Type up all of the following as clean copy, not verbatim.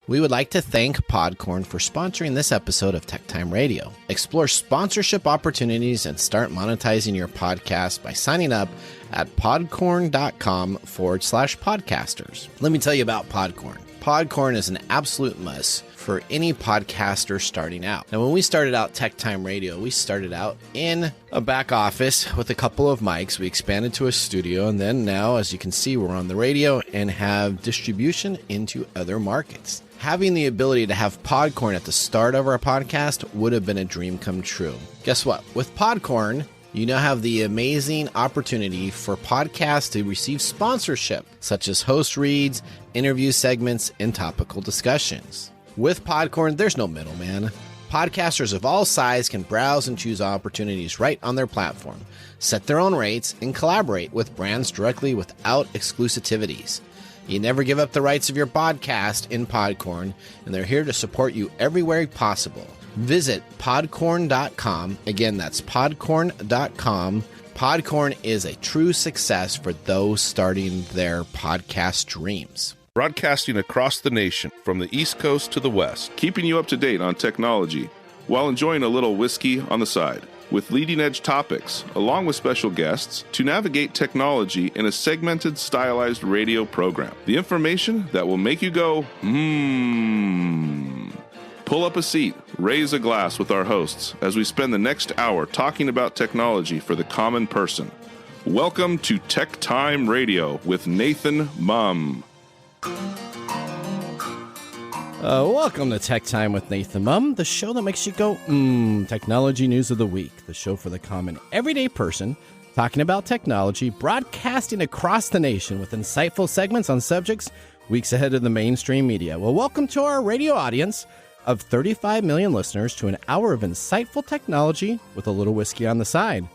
We would like to thank Podcorn for sponsoring this episode of TechTime Radio. Explore sponsorship opportunities and start monetizing your podcast by signing up at podcorn.com/podcasters. Let me tell you about Podcorn. Podcorn is an absolute must for any podcaster starting out. Now, when we started out TechTime Radio, we started out in a back office with a couple of mics. We expanded to a studio, and then now, as you can see, we're on the radio and have distribution into other markets. Having the ability to have Podcorn at the start of our podcast would have been a dream come true. Guess what? With Podcorn, you now have the amazing opportunity for podcasts to receive sponsorship, such as host reads, interview segments, and topical discussions. With Podcorn, there's no middleman. Podcasters of all sizes can browse and choose opportunities right on their platform, set their own rates, and collaborate with brands directly without exclusivities. You never give up the rights of your podcast in Podcorn, and they're here to support you everywhere possible. Visit podcorn.com. Again, that's podcorn.com. Podcorn is a true success for those starting their podcast dreams. Broadcasting across the nation, from the East Coast to the West, keeping you up to date on technology, while enjoying a little whiskey on the side, with leading-edge topics, along with special guests, to navigate technology in a segmented, stylized radio program. The information that will make you go, Pull up a seat, raise a glass with our hosts as we spend the next hour talking about technology for the common person. Welcome to TechTime Radio with Nathan Mumm. Welcome to Tech Time with Nathan Mumm, the show that makes you go, technology news of the week, the show for the common everyday person, talking about technology, broadcasting across the nation with insightful segments on subjects weeks ahead of the mainstream media. Well, welcome to our radio audience of 35 million listeners to an hour of insightful technology with a little whiskey on the side.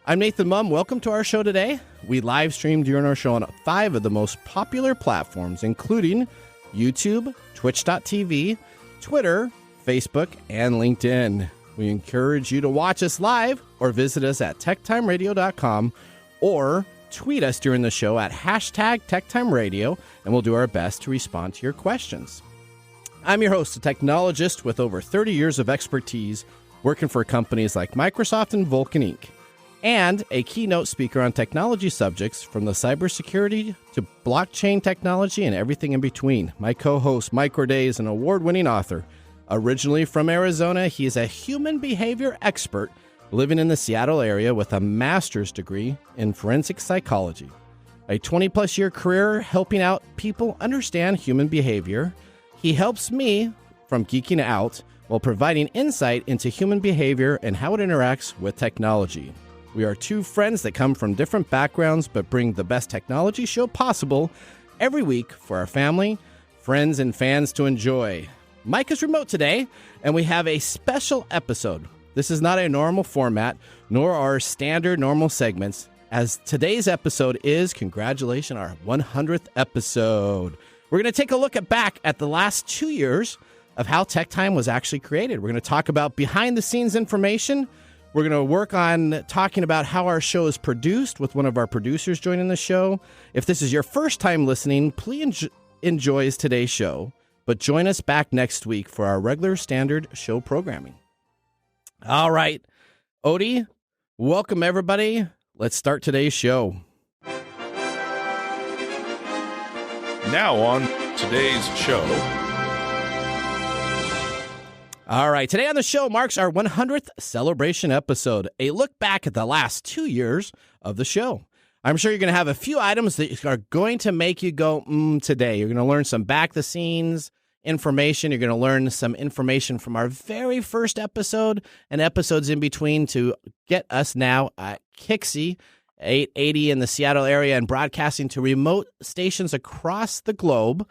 I'm Nathan Mumm. Welcome to our show today. We live stream during our show on 5 of the most popular platforms, including YouTube, Twitch.tv, Twitter, Facebook, and LinkedIn. We encourage you to watch us live or visit us at techtimeradio.com or tweet us during the show at #TechTimeRadio, and we'll do our best to respond to your questions. I'm your host, a technologist with over 30 years of expertise working for companies like Microsoft and Vulcan Inc., and a keynote speaker on technology subjects from the cybersecurity to blockchain technology and everything in between. My co-host, Mike Corday, is an award-winning author. Originally from Arizona, he is a human behavior expert living in the Seattle area with a master's degree in forensic psychology. A 20-plus year career helping out people understand human behavior. He helps me from geeking out while providing insight into human behavior and how it interacts with technology. We are two friends that come from different backgrounds but bring the best technology show possible every week for our family, friends, and fans to enjoy. Mike is remote today, and we have a special episode. This is not a normal format, nor our standard normal segments, as today's episode is, congratulations, our 100th episode. We're going to take a look back at the last 2 years of how TechTime was actually created. We're going to talk about behind-the-scenes information. We're going to work on talking about how our show is produced with one of our producers joining the show. If this is your first time listening, please enjoy today's show, but join us back next week for our regular standard show programming. All right, Odie, welcome everybody. Let's start today's show. Now on today's show. All right, today on the show marks our 100th celebration episode, a look back at the last 2 years of the show. I'm sure you're going to have a few items that are going to make you go, today. You're going to learn some back-the-scenes information. You're going to learn some information from our very first episode and episodes in between to get us now at Kixie 880 in the Seattle area and broadcasting to remote stations across the globe.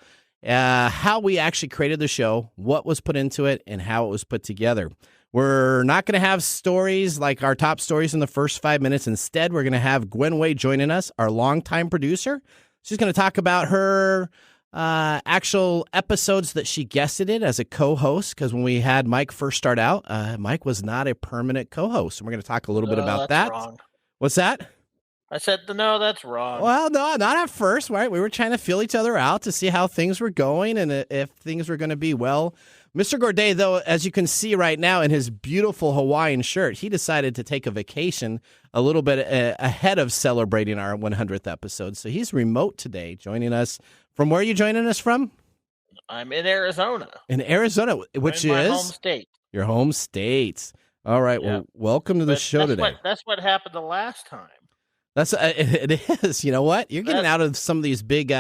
How we actually created the show, what was put into it, and how it was put together. We're not going to have stories like our top stories in the first 5 minutes. Instead, we're going to have Gwen Way joining us, our longtime producer. She's going to talk about her actual episodes that she guested in as a co-host, because when we had Mike first start out, Mike was not a permanent co-host. And we're going to talk a little bit about that. Wrong. What's that? I said, no, that's wrong. Well, no, not at first, right? We were trying to feel each other out to see how things were going and if things were going to be well. Mr. Gourdet, though, as you can see right now in his beautiful Hawaiian shirt, he decided to take a vacation a little bit ahead of celebrating our 100th episode. So he's remote today, joining us. From where are you joining us from? I'm in Arizona. In Arizona, which is? My home state. Your home state. All right. Yeah. Well, welcome to the show today. That's what happened the last time. It is. You know what? You're getting out of some of these big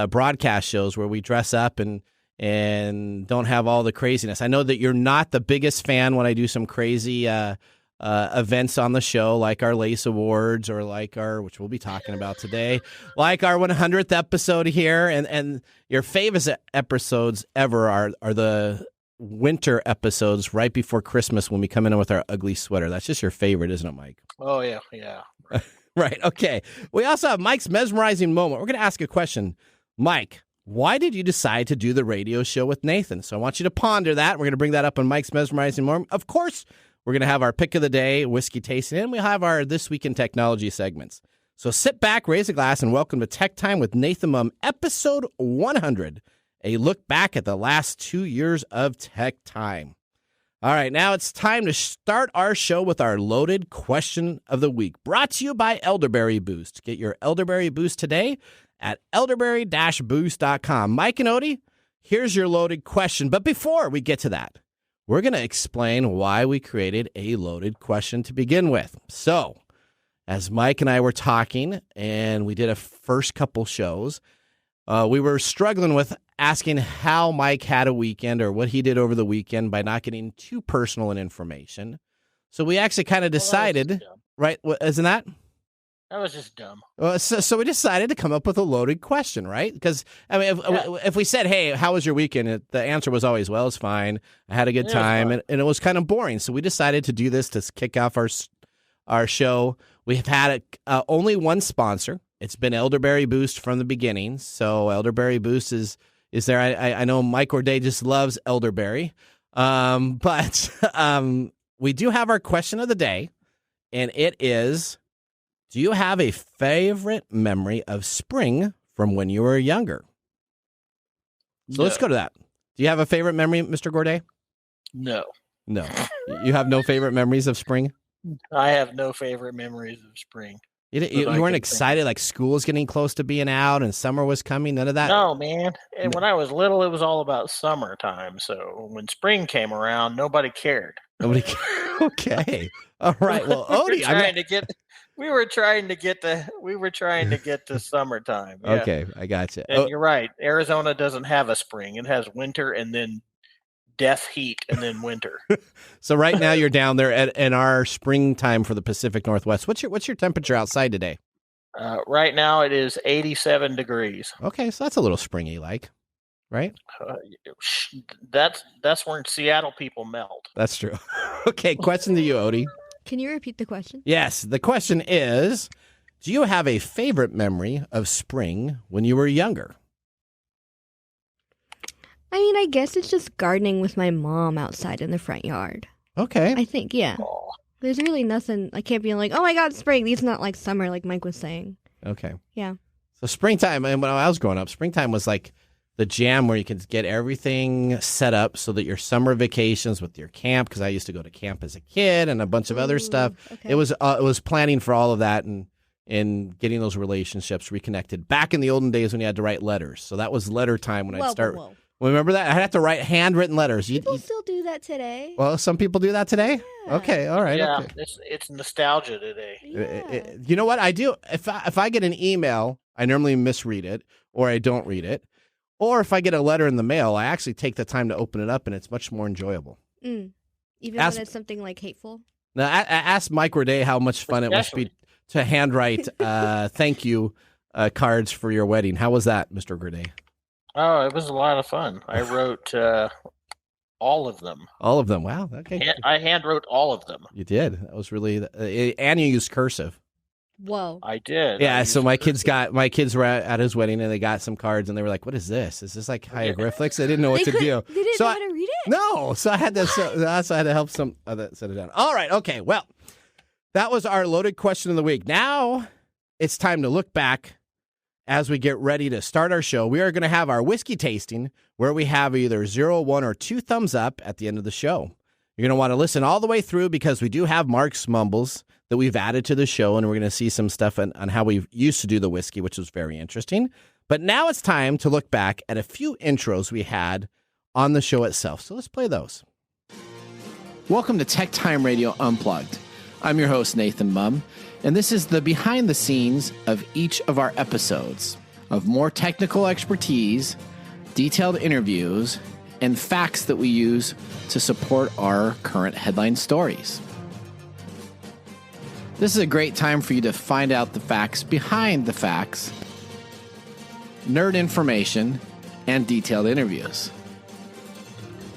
broadcast shows where we dress up and don't have all the craziness. I know that you're not the biggest fan when I do some crazy events on the show, like our Lace Awards or like which we'll be talking about today, like our 100th episode here. And your favorite episodes ever are the winter episodes right before Christmas when we come in with our ugly sweater. That's just your favorite, isn't it, Mike? Oh, yeah. Yeah. Right. Okay. We also have Mike's mesmerizing moment. We're going to ask a question. Mike, why did you decide to do the radio show with Nathan? So I want you to ponder that. We're going to bring that up on Mike's mesmerizing moment. Of course, we're going to have our pick of the day, whiskey tasting, and we'll have our This Week in Technology segments. So sit back, raise a glass, and welcome to Tech Time with Nathan Mumm, episode 100, a look back at the last 2 years of Tech Time. All right, now it's time to start our show with our loaded question of the week, brought to you by Elderberry Boost. Get your Elderberry Boost today at elderberry-boost.com. Mike and Odie, here's your loaded question. But before we get to that, we're going to explain why we created a loaded question to begin with. So, as Mike and I were talking, and we did a first couple shows, we were struggling with asking how Mike had a weekend or what he did over the weekend by not getting too personal in information. So we actually kind of decided, right? Isn't that? That was just dumb. So we decided to come up with a loaded question, right? Because, I mean, if we said, hey, how was your weekend? The answer was always, well, it's fine. I had a good time. And it was kind of boring. So we decided to do this to kick off our show. We have had only one sponsor. It's been Elderberry Boost from the beginning. So Elderberry Boost is there. I know Mike Gourdet just loves elderberry. But we do have our question of the day, and it is, do you have a favorite memory of spring from when you were younger? So let's go to that. Do you have a favorite memory, Mr. Gourdet? No. No. You have no favorite memories of spring? I have no favorite memories of spring. You weren't excited like school was getting close to being out and summer was coming? None of that? No, man. And when I was little, it was all about summertime. So when spring came around, nobody cared. Nobody cared. Okay. All right. Well, Odie, we were trying to get to summertime. Yeah. Okay, I got you. And you're right. Arizona doesn't have a spring. It has winter and then death heat and then winter. So right now you're down there in our springtime for the Pacific Northwest. What's your temperature outside today? Right now it is 87 degrees. Okay, so that's a little springy like, right? That's where Seattle people melt. That's true. Okay, question to you, Odie. Can you repeat the question? Yes, the question is, do you have a favorite memory of spring when you were younger? I mean, I guess it's just gardening with my mom outside in the front yard. Okay. I think, yeah. Aww. There's really nothing, I can't be like, oh my God, spring. These not like summer, like Mike was saying. Okay. Yeah. So springtime, and when I was growing up, springtime was like the jam where you could get everything set up so that your summer vacations with your camp, because I used to go to camp as a kid and a bunch of other stuff. Okay. It was planning for all of that and getting those relationships reconnected. Back in the olden days when you had to write letters. So that was letter time when I'd start. Whoa. Remember that? I had to write handwritten letters. People still do that today. Well, some people do that today? Yeah. Okay, all right. Yeah, okay. It's nostalgia today. Yeah. You know what? I do. If I get an email, I normally misread it or I don't read it. Or if I get a letter in the mail, I actually take the time to open it up and it's much more enjoyable. Even when it's something like hateful? Now, I asked Mike Gourdet how much fun it must be to handwrite thank you cards for your wedding. How was that, Mr. Gourdet? Oh, it was a lot of fun. I wrote all of them. All of them. Wow. Okay. I hand wrote all of them. You did. That was really, and you used cursive. Whoa. I did. Yeah. So my kids were at his wedding and they got some cards and they were like, "What is this? Is this like hieroglyphics?" They didn't know what to do. They didn't know how to read it. No. So I had to. So I had to help some set it down. All right. Okay. Well, that was our loaded question of the week. Now it's time to look back as we get ready to start our show. We are going to have our whiskey tasting where we have either 0, 1, or 2 thumbs up at the end of the show. You're going to want to listen all the way through because we do have Mark's Mumbles that we've added to the show, and we're going to see some stuff on how we used to do the whiskey, which was very interesting. But now it's time to look back at a few intros we had on the show itself. So let's play those. Welcome to TechTime Radio Unplugged. I'm your host, Nathan Mumm, and this is the behind the scenes of each of our episodes of more technical expertise, detailed interviews, and facts that we use to support our current headline stories. This is a great time for you to find out the facts behind the facts, nerd information, and detailed interviews.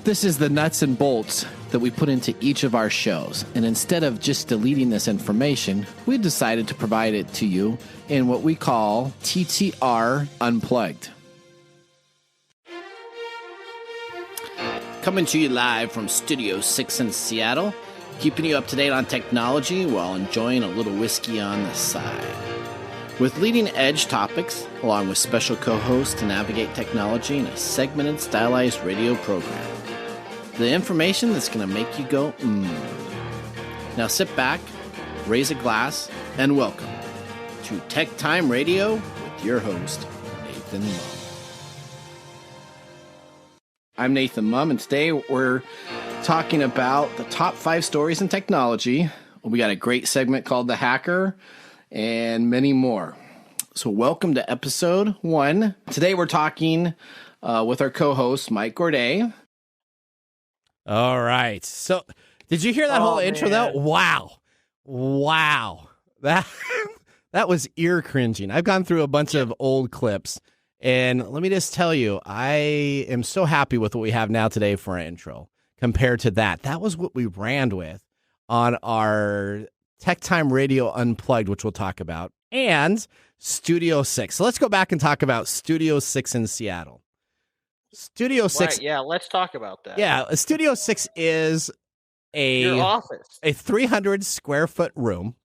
This is the nuts and bolts that we put into each of our shows, and instead of just deleting this information, we decided to provide it to you in what we call TTR Unplugged. Coming to you live from Studio 6 in Seattle, keeping you up to date on technology while enjoying a little whiskey on the side. With leading edge topics, along with special co-hosts to navigate technology in a segmented, stylized radio program. The information that's going to make you go, Now sit back, raise a glass, and welcome to TechTime Radio with your host, Nathan Mumm. I'm Nathan Mumm, and today we're talking about the top 5 stories in technology. We got a great segment called The Hacker and many more. So welcome to episode 1. Today we're talking with our co-host, Mike Gourdet. All right. So did you hear that whole intro though? Wow. That was ear cringing. I've gone through a bunch of old clips, and let me just tell you, I am so happy with what we have now today for our intro compared to that. That was what we ran with on our TechTime Radio Unplugged, which we'll talk about, and Studio 6. So let's go back and talk about Studio 6 in Seattle. Studio 6. Right, yeah, let's talk about that. Yeah, Studio 6 is your office. A 300 square foot room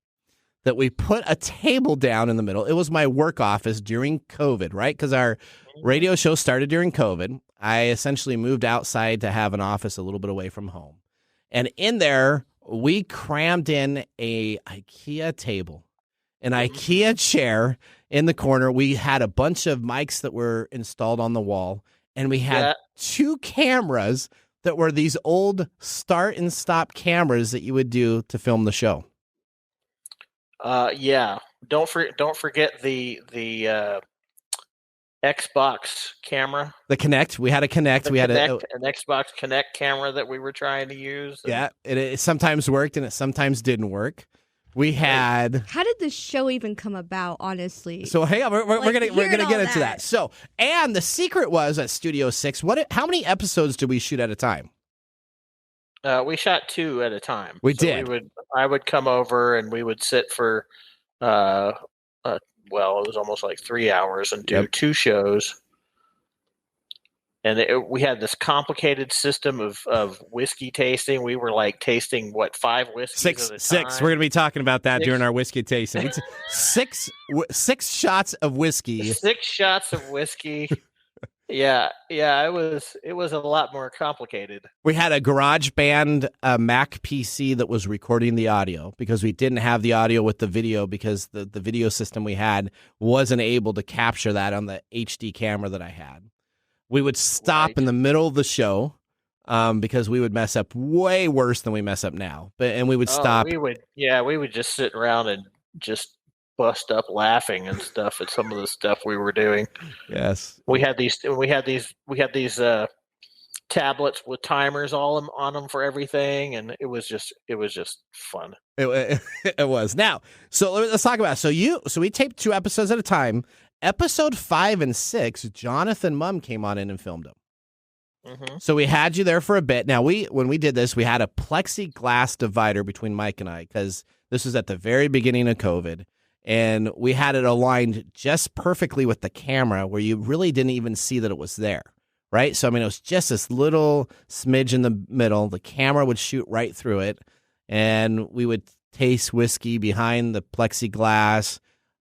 that we put a table down in the middle. It was my work office during COVID, right? Because our radio show started during COVID. I essentially moved outside to have an office a little bit away from home. And in there, we crammed in a IKEA table, an IKEA chair in the corner. We had a bunch of mics that were installed on the wall, and we had 2 cameras that were these old start and stop cameras that you would do to film the show. Yeah. Don't forget the Xbox camera. The Kinect. We had a Kinect. We had an Xbox Kinect camera that we were trying to use. Yeah, it sometimes worked and it sometimes didn't work. We had. How did this show even come about? Honestly. So hang on, we're gonna get into that. So, and the secret was at Studio 6. How many episodes did we shoot at a time? We shot 2 at a time. We did. I would come over and we would sit for, it was almost like 3 hours and do 2 shows. And we had this complicated system of whiskey tasting. We were like tasting 5 whiskeys at a time? 6. We're going to be talking about that during our whiskey tasting. It's 6 shots of whiskey. 6 shots of whiskey. Yeah. It was a lot more complicated. We had a GarageBand Mac PC that was recording the audio because we didn't have the audio with the video because the video system we had wasn't able to capture that on the HD camera that I had. We would stop in the middle of the show because we would mess up way worse than we mess up now. And we would stop. We would just sit around and just bust up laughing and stuff at some of the stuff we were doing. Yes. We had these tablets with timers all on them for everything, and it was just fun. It was. Now, so let's talk about it. So we taped 2 episodes at a time. Episode 5 and 6, Jonathan Mumm came on in and filmed them. Mm-hmm. So we had you there for a bit. Now, when we did this, we had a plexiglass divider between Mike and I because this was at the very beginning of COVID, and we had it aligned just perfectly with the camera where you really didn't even see that it was there, right? So, I mean, it was just this little smidge in the middle. The camera would shoot right through it, and we would taste whiskey behind the plexiglass.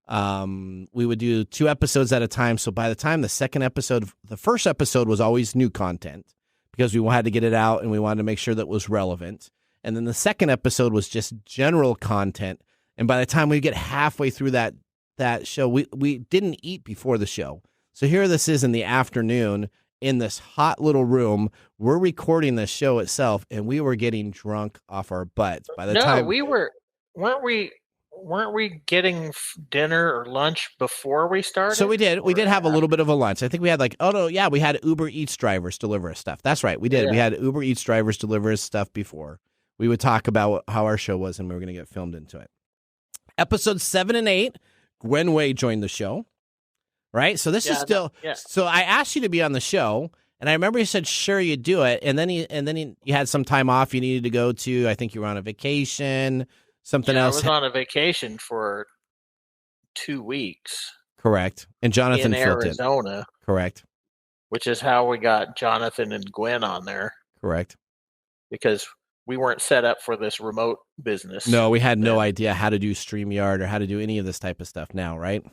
We would do 2 episodes at a time. So by the time the first episode was always new content because we had to get it out and we wanted to make sure that it was relevant. And then the second episode was just general content. And by the time we get halfway through that show, we didn't eat before the show. So here this is in the afternoon in this hot little room. We're recording the show itself, and we were getting drunk off our butts. By the time weren't we getting dinner or lunch before we started? So we did. We did have a little bit of a lunch. I think we had we had Uber Eats drivers deliver us stuff. That's right. We did. Yeah. We had Uber Eats drivers deliver us stuff before. We would talk about how our show was, and we were going to get filmed into it. Episodes 7 and 8, Gwen Way joined the show. Right? So this is still So I asked you to be on the show, and I remember you said sure you'd do it, and then you had some time off you needed to go to. I think you were on a vacation. Something else. I was on a vacation for 2 weeks. Correct. And Jonathan in Arizona. Correct. Which is how we got Jonathan and Gwen on there. Correct. Because we weren't set up for this remote business. No, we had no idea how to do StreamYard or how to do any of this type of stuff now, right?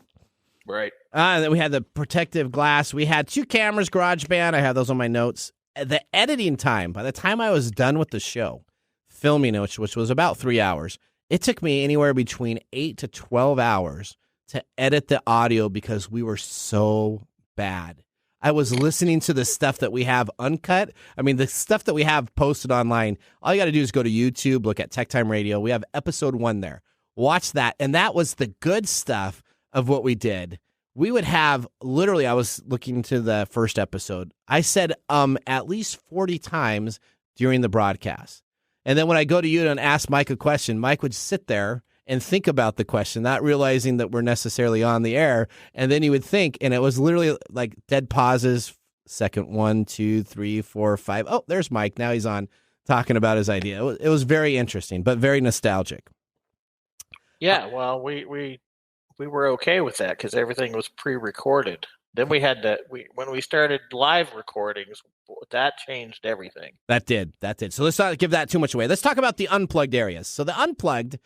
Right. And then we had the protective glass. We had 2 cameras, GarageBand. I have those on my notes. The editing time, by the time I was done with the show, filming it, which was about 3 hours, it took me anywhere between 8 to 12 hours to edit the audio because we were so bad. I was listening to the stuff that we have uncut. I mean, the stuff that we have posted online, all you got to do is go to YouTube, look at TechTime Radio. We have episode 1 there. Watch that. And that was the good stuff of what we did. We would have, literally, I was looking to the first episode. I said at least 40 times during the broadcast. And then when I go to you and ask Mike a question, Mike would sit there and think about the question, not realizing that we're necessarily on the air. And then he would think, and it was literally like dead pauses, second 1, 2, 3, 4, 5. Oh, there's Mike. Now he's on talking about his idea. It was very interesting, but very nostalgic. Yeah, well, we were okay with that because everything was pre-recorded. Then we had when we started live recordings, that changed everything. That did. So let's not give that too much away. Let's talk about the unplugged areas. So the unplugged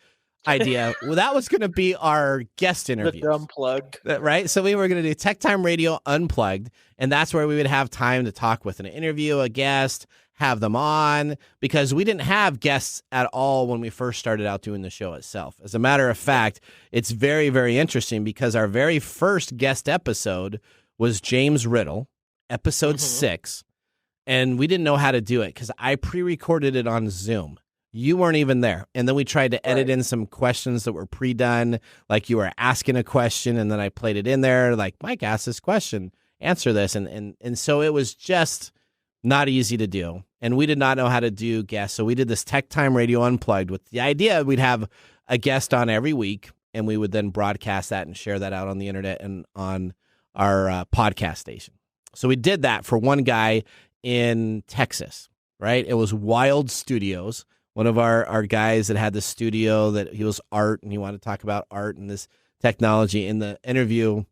idea, well, that was going to be our guest interview. The unplugged. Right? So we were going to do TechTime Radio Unplugged, and that's where we would have time to talk with an interview, a guest, have them on, because we didn't have guests at all when we first started out doing the show itself. As a matter of fact, it's very, very interesting because our very first guest episode was James Riddle, episode 6, and we didn't know how to do it because I pre-recorded it on Zoom. You weren't even there. And then we tried to edit in some questions that were pre-done, like you were asking a question, and then I played it in there, like, Mike asked this question, answer this. And so it was just not easy to do. And we did not know how to do guests. So we did this TechTime Radio Unplugged with the idea we'd have a guest on every week, and we would then broadcast that and share that out on the internet and on our podcast station. So we did that for one guy in Texas, right? It was Wild Studios, one of our guys that had the studio that he was art, and he wanted to talk about art and this technology. In the interview,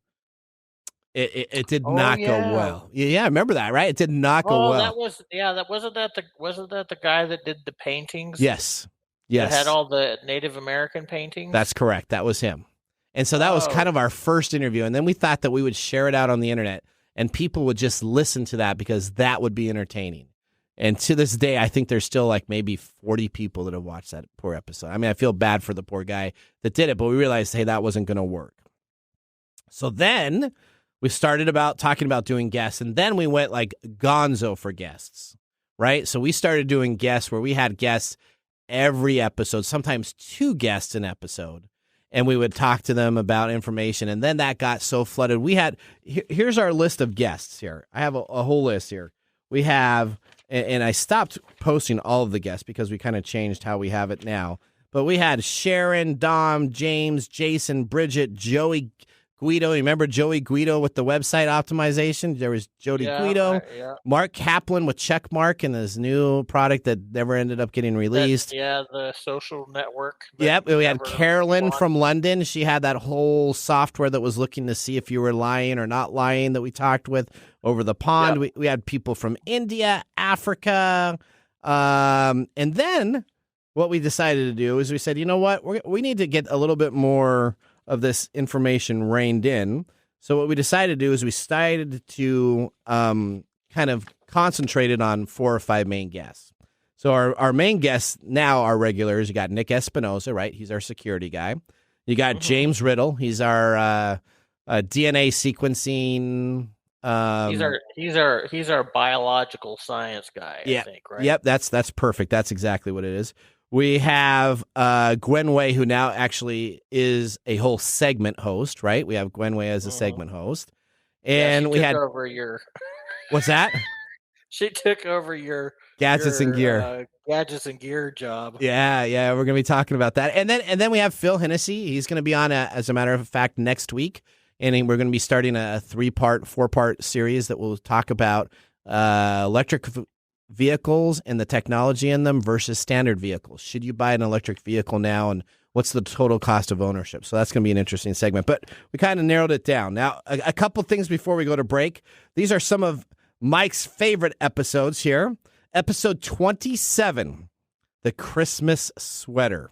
it did not go well. Yeah, I remember that, right? It did not go well. Wasn't that the guy that did the paintings? Yes. That had all the Native American paintings? That's correct. That was him. And so that was kind of our first interview. And then we thought that we would share it out on the internet and people would just listen to that because that would be entertaining. And to this day, I think there's still like maybe 40 people that have watched that poor episode. I mean, I feel bad for the poor guy that did it, but we realized, hey, that wasn't going to work. So then we started talking about doing guests, and then we went like gonzo for guests, right? So we started doing guests where we had guests every episode, sometimes 2 guests an episode, and we would talk to them about information. And then that got so flooded. We had, here's our list of guests here. I have a whole list here. We have, and I stopped posting all of the guests because we kind of changed how we have it now. But we had Sharon, Dom, James, Jason, Bridget, Joey Guido. You remember Joey Guido with the website optimization? There was Jody Guido. Mark Kaplan with Checkmark and his new product that never ended up getting released. The social network. Yep. We had Carolyn from London. She had that whole software that was looking to see if you were lying or not lying that we talked with over the pond. Yep. We had people from India, Africa. And then what we decided to do is we said, you know what? We need to get a little bit more of this information rained in. So what we decided to do is we decided to kind of concentrate it on 4 or 5 main guests. So our main guests now are regulars. You got Nick Espinosa, right? He's our security guy. You got James Riddle. He's our DNA sequencing. He's our biological science guy. I think, right? Yep. That's perfect. That's exactly what it is. We have Gwen Way, who now actually is a whole segment host, right? We have Gwen Way as a segment host, and we had over your. What's that? She took over your gadgets and gear job. Yeah. We're gonna be talking about that, and then we have Phil Hennessy. He's gonna be on, as a matter of fact, next week, and we're gonna be starting a 4-part series that will talk about electric vehicles and the technology in them versus standard vehicles. Should you buy an electric vehicle now, and what's the total cost of ownership? So that's going to be an interesting segment. But we kind of narrowed it down. Now, a couple things before we go to break. These are some of Mike's favorite episodes here. Episode 27, the Christmas sweater.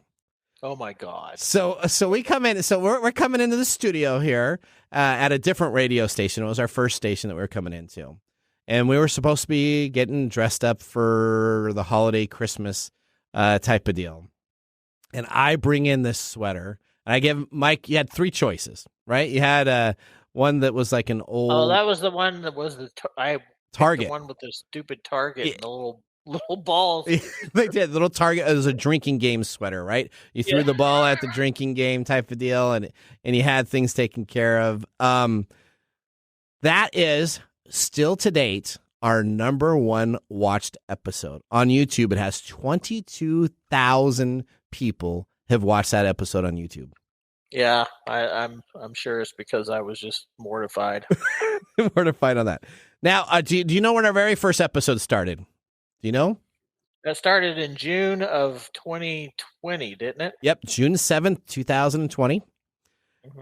Oh my God! So we come in. So we're coming into the studio here at a different radio station. It was our first station that we were coming into. And we were supposed to be getting dressed up for the holiday Christmas type of deal. And I bring in this sweater. And I give Mike, you had 3 choices, right? You had one that was like an old... Oh, that was the one that was Target. The one with the stupid Target and the little balls. They did. Little Target. It was a drinking game sweater, right? You threw the ball at the drinking game type of deal, and you had things taken care of. That is... still to date, our number 1 watched episode on YouTube. It has 22,000 people have watched that episode on YouTube. Yeah, I'm sure it's because I was just mortified. Mortified on that. Now, do you know when our very first episode started? Do you know? That started in June of 2020, didn't it? Yep, June 7th, 2020.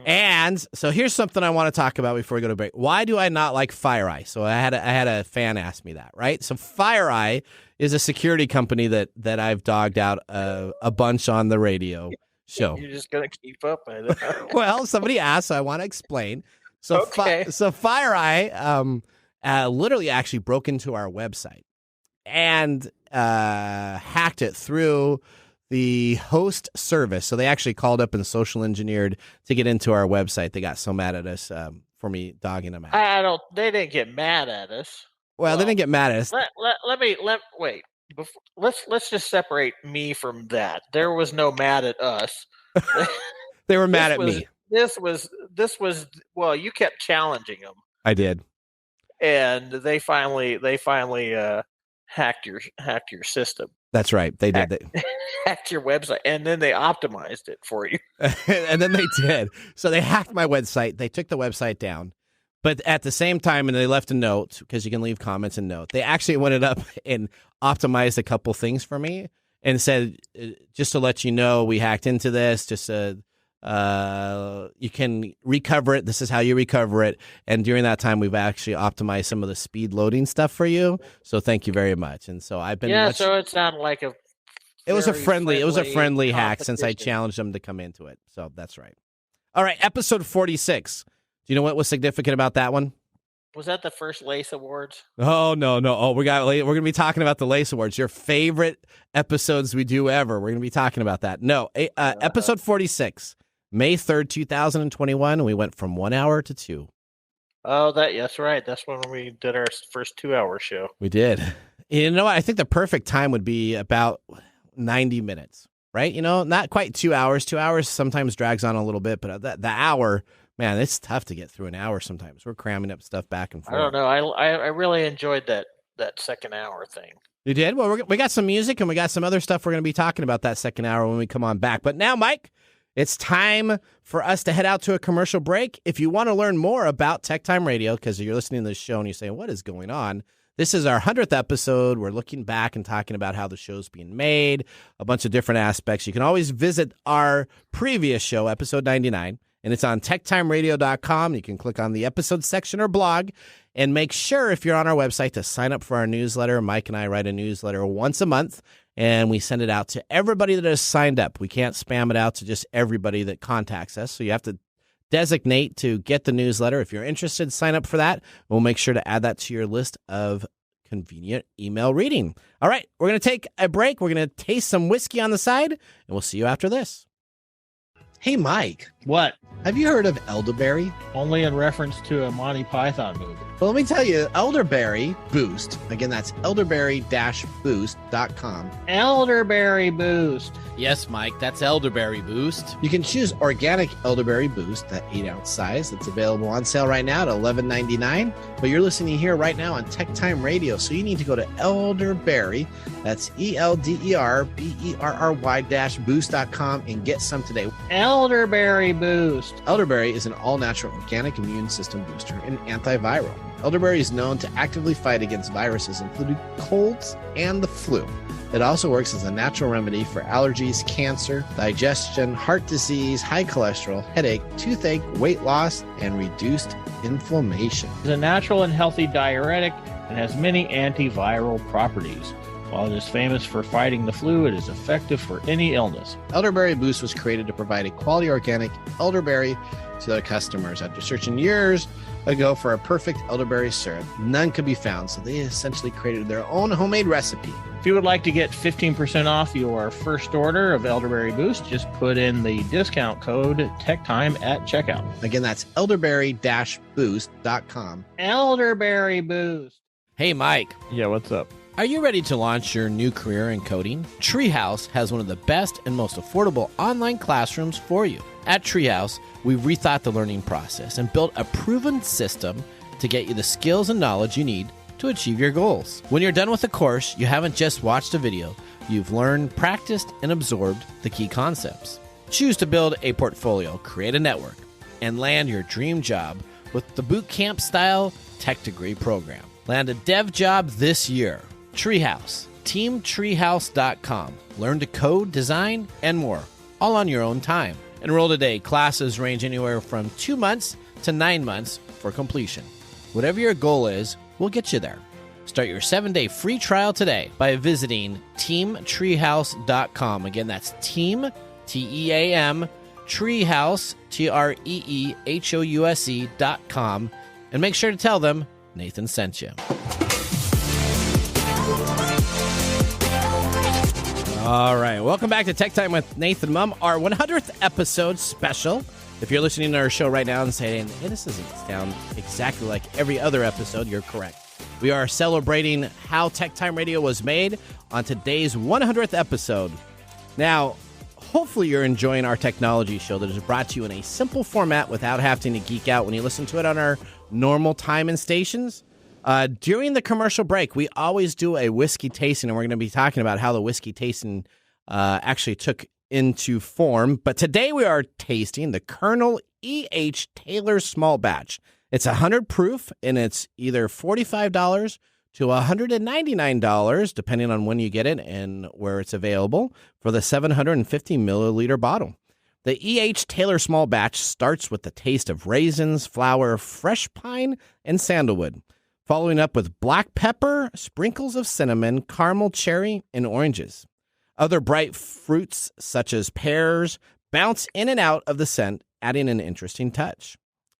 And so here's something I want to talk about before we go to break. Why do I not like FireEye? So I had a fan ask me that, right? So FireEye is a security company that I've dogged out a bunch on the radio show. You're just gonna keep up with it. Well, somebody asked, so I want to explain. So okay. So FireEye literally actually broke into our website and hacked it through the host service. So they actually called up and social engineered to get into our website. They got so mad at us for me dogging them out. They didn't get mad at us. Well, they didn't get mad at us. Wait. Let's just separate me from that. There was no mad at us. They were mad at me. This was. Well, you kept challenging them. I did. And they finally hacked your system. That's right. They did. Hacked your website, and then they optimized it for you. And then they did. So they hacked my website. They took the website down. But at the same time, and they left a note, because you can leave comments and note, they actually went up and optimized a couple things for me and said, just to let you know, we hacked into this. Just you can recover it. This is how you recover it. And during that time, we've actually optimized some of the speed loading stuff for you. So thank you very much. And so I've been so it's not like it was a friendly hack since I challenged them to come into it. So that's right. All right, episode 46. Do you know what was significant about that one? Was that the first Lace Awards? Oh, no. Oh, we're going to be talking about the Lace Awards, your favorite episodes we do ever. We're going to be talking about that. No, episode 46, May 3rd, 2021. We went from 1 hour to 2. Oh, that's right. That's when we did our first 2-hour show. We did. You know what? I think the perfect time would be about 90 minutes, right? You know, not quite 2 hours. 2 hours sometimes drags on a little bit, but the hour, man, it's tough to get through an hour sometimes. We're cramming up stuff back and forth. I don't know. I really enjoyed that second hour thing. You did? Well, we got some music and we got some other stuff we're going to be talking about that second hour when we come on back. But now, Mike, it's time for us to head out to a commercial break. If you want to learn more about TechTime Radio, because you're listening to this show and you're saying, what is going on? This is our 100th episode. We're looking back and talking about how the show's being made, a bunch of different aspects. You can always visit our previous show, episode 99, and it's on techtimeradio.com. You can click on the episode section or blog, and make sure if you're on our website to sign up for our newsletter. Mike and I write a newsletter once a month, and we send it out to everybody that has signed up. We can't spam it out to just everybody that contacts us, so you have to designate to get the newsletter. If you're interested, sign up for that. We'll make sure to add that to your list of convenient email reading. All right, we're going to take a break. We're going to taste some whiskey on the side, and we'll see you after this. Hey, Mike. What? Have you heard of elderberry? Only in reference to a Monty Python movie. Well, let me tell you, Elderberry Boost. Again, that's elderberry-boost.com. Elderberry Boost. Yes, Mike, that's Elderberry Boost. You can choose organic Elderberry Boost, that 8-ounce size. That's available on sale right now at $11.99. But you're listening here right now on TechTime Radio, so you need to go to Elderberry. That's ELDERBERRY-boost.com and get some today. Elderberry Boost. Elderberry is an all-natural organic immune system booster and antiviral. Elderberry is known to actively fight against viruses, including colds and the flu. It also works as a natural remedy for allergies, cancer, digestion, heart disease, high cholesterol, headache, toothache, weight loss, and reduced inflammation. It's a natural and healthy diuretic and has many antiviral properties. While it is famous for fighting the flu, it is effective for any illness. Elderberry Boost was created to provide a quality organic elderberry to their customers. After searching years ago for a perfect elderberry syrup, none could be found, so they essentially created their own homemade recipe. If you would like to get 15% off your first order of Elderberry Boost, just put in the discount code TechTime at checkout. Again, that's elderberry-boost.com. Elderberry Boost. Hey, Mike. Yeah, what's up? Are you ready to launch your new career in coding? Treehouse has one of the best and most affordable online classrooms for you. At Treehouse, we rethought the learning process and built a proven system to get you the skills and knowledge you need to achieve your goals. When you're done with the course, you haven't just watched a video. You've learned, practiced, and absorbed the key concepts. Choose to build a portfolio, create a network, and land your dream job with the boot camp style tech degree program. Land a dev job this year. Treehouse, teamtreehouse.com. Learn to code, design, and more, all on your own time. Enroll today. Classes range anywhere from 2 months to 9 months for completion. Whatever your goal is, we'll get you there. Start your 7-day free trial today by visiting teamtreehouse.com. Again, that's team, T-E-A-M, treehouse, Treehouse.com. And make sure to tell them Nathan sent you. All right, welcome back to Tech Time with Nathan Mumm, our 100th episode special. If you're listening to our show right now and saying, hey, this doesn't sound exactly like every other episode, you're correct. We are celebrating how Tech Time Radio was made on today's 100th episode. Now, hopefully you're enjoying our technology show that is brought to you in a simple format without having to geek out when you listen to it on our normal time and stations. During the commercial break, we always do a whiskey tasting, and we're going to be talking about how the whiskey tasting actually took into form. But today we are tasting the Colonel E.H. Taylor Small Batch. It's 100 proof, and it's either $45 to $199, depending on when you get it and where it's available, for the 750 milliliter bottle. The E.H. Taylor Small Batch starts with the taste of raisins, flour, fresh pine, and sandalwood, following up with black pepper, sprinkles of cinnamon, caramel, cherry, and oranges. Other bright fruits, such as pears, bounce in and out of the scent, adding an interesting touch.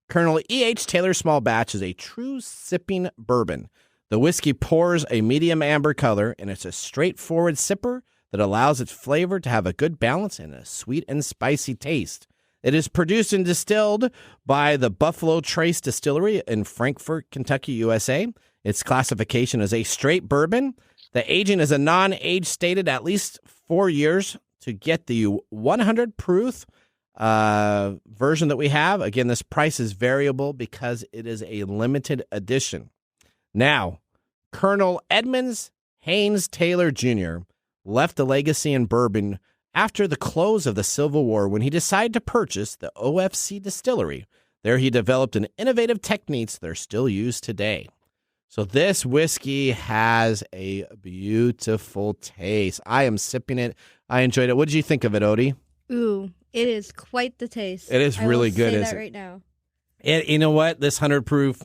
Colonel E.H. Taylor Small Batch is a true sipping bourbon. The whiskey pours a medium amber color, and it's a straightforward sipper that allows its flavor to have a good balance and a sweet and spicy taste. It is produced and distilled by the Buffalo Trace Distillery in Frankfort, Kentucky, USA. Its classification is a straight bourbon. The aging is a non-age stated at least 4 years to get the 100 proof version that we have. Again, this price is variable because it is a limited edition. Now, Colonel Edmonds Haynes Taylor Jr. left a legacy in bourbon after the close of the Civil War when he decided to purchase the OFC distillery. There he developed an innovative techniques that are still used today. So this whiskey has a beautiful taste. I am sipping it. I enjoyed it. What did you think of it, Odie? Ooh, it is quite the taste. It is really good. I will say that right now. You know what? This 100 proof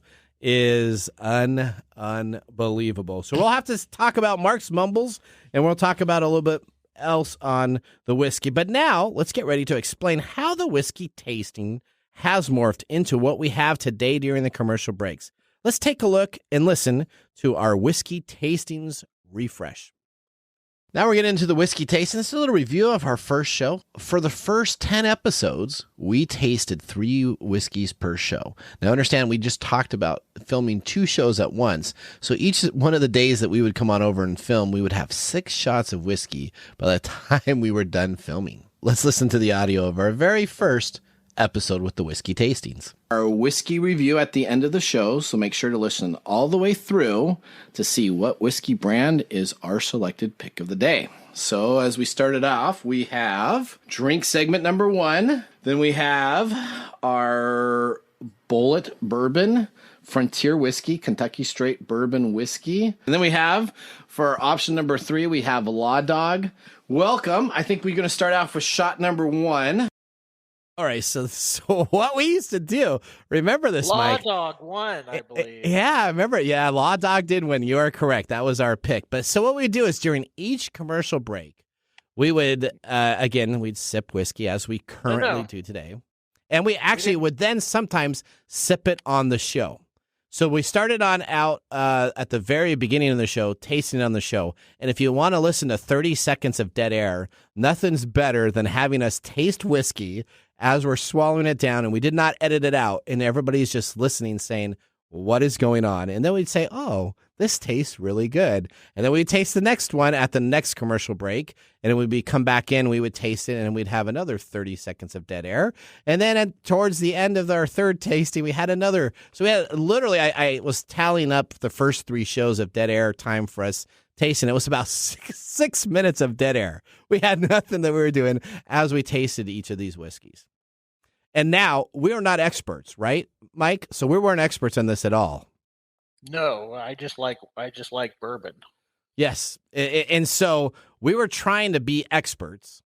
is unbelievable. So we'll have to talk about Mark's Mumbles, and we'll talk about a little bit else on the whiskey. But now let's get ready to explain how the whiskey tasting has morphed into what we have today during the commercial breaks. Let's take a look and listen to our whiskey tastings refresh. Now we're getting into the whiskey tasting. This is a little review of our first show. For the first 10 episodes, we tasted 3 whiskeys per show. Now understand, we just talked about filming 2 shows at once. So each one of the days that we would come on over and film, we would have 6 shots of whiskey by the time we were done filming. Let's listen to the audio of our very first episode with the whiskey tastings. Our whiskey review at the end of the show, so make sure to listen all the way through to see what whiskey brand is our selected pick of the day. So as we started off, we have drink segment number 1. Then we have our Bullet Bourbon Frontier Whiskey, Kentucky Straight Bourbon Whiskey. And then we have, for option number 3, we have Law Dog. Welcome. I think we're going to start off with shot number 1. All right, so what we used to do, remember this, Mike? Law Dog won, I believe. Yeah, I remember. Yeah, Law Dog did win. You are correct. That was our pick. But so what we do is during each commercial break, we would, we'd sip whiskey as we currently do today. And we actually would then sometimes sip it on the show. So we started on out at the very beginning of the show, tasting on the show. And if you want to listen to 30 seconds of dead air, nothing's better than having us taste whiskey as we're swallowing it down, and we did not edit it out, and everybody's just listening saying, what is going on? And then we'd say, oh, this tastes really good. And then we'd taste the next one at the next commercial break, and then we'd come back in, we would taste it, and we'd have another 30 seconds of dead air. And then towards the end of our third tasting, we had another. So we had literally, I was tallying up the first 3 shows of dead air time for us tasting. It was about 6 minutes of dead air. We had nothing that we were doing as we tasted each of these whiskeys. And now we are not experts, right, Mike? So we weren't experts on this at all. No, I just like bourbon. Yes, and so we were trying to be experts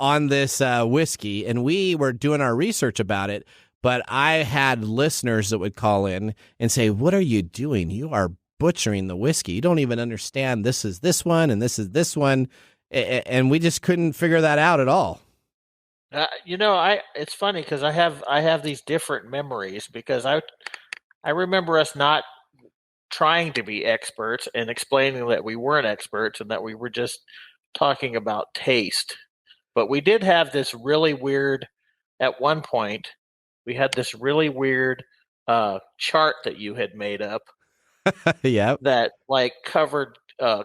on this whiskey, and we were doing our research about it. But I had listeners that would call in and say, "What are you doing? You are butchering the whiskey. You don't even understand. This is this one, and this is this one," and we just couldn't figure that out at all. It's funny because I have these different memories because I remember us not trying to be experts and explaining that we weren't experts and that we were just talking about taste. But we did have this really weird, at one point, we had this really weird chart that you had made up. Yeah. That covered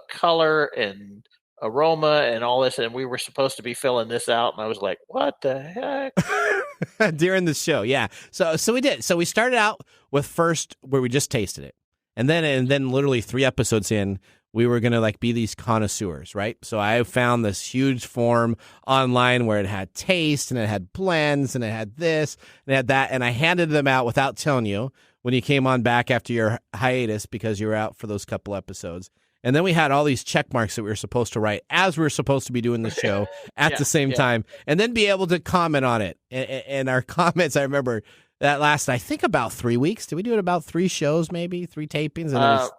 color and aroma and all this, and we were supposed to be filling this out, and I was like, what the heck? During the show, yeah. So we did. So we started out with first where we just tasted it. And then literally 3 episodes in, we were going to be these connoisseurs, right? So I found this huge form online where it had taste and it had blends and it had this and it had that. And I handed them out without telling you when you came on back after your hiatus because you were out for those couple episodes. And then we had all these check marks that we were supposed to write as we were supposed to be doing the show at the same time, and then be able to comment on it. And our comments, I remember that last, I think, about 3 weeks. Did we do it about 3 shows, maybe 3 tapings? And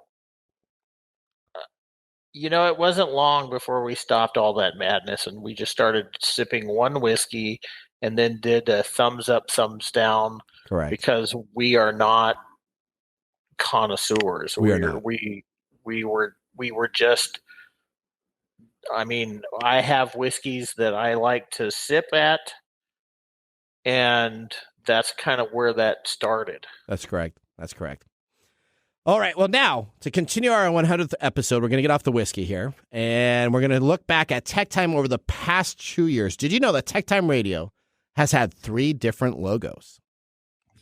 it wasn't long before we stopped all that madness, and we just started sipping one whiskey, and then did a thumbs up, thumbs down. Correct. Because we are not connoisseurs. We are not. We were just, I have whiskeys that I like to sip at, and that's kind of where that started. That's correct. All right. Well, now, to continue our 100th episode, we're going to get off the whiskey here, and we're going to look back at Tech Time over the past 2 years. Did you know that TechTime Radio has had 3 different logos?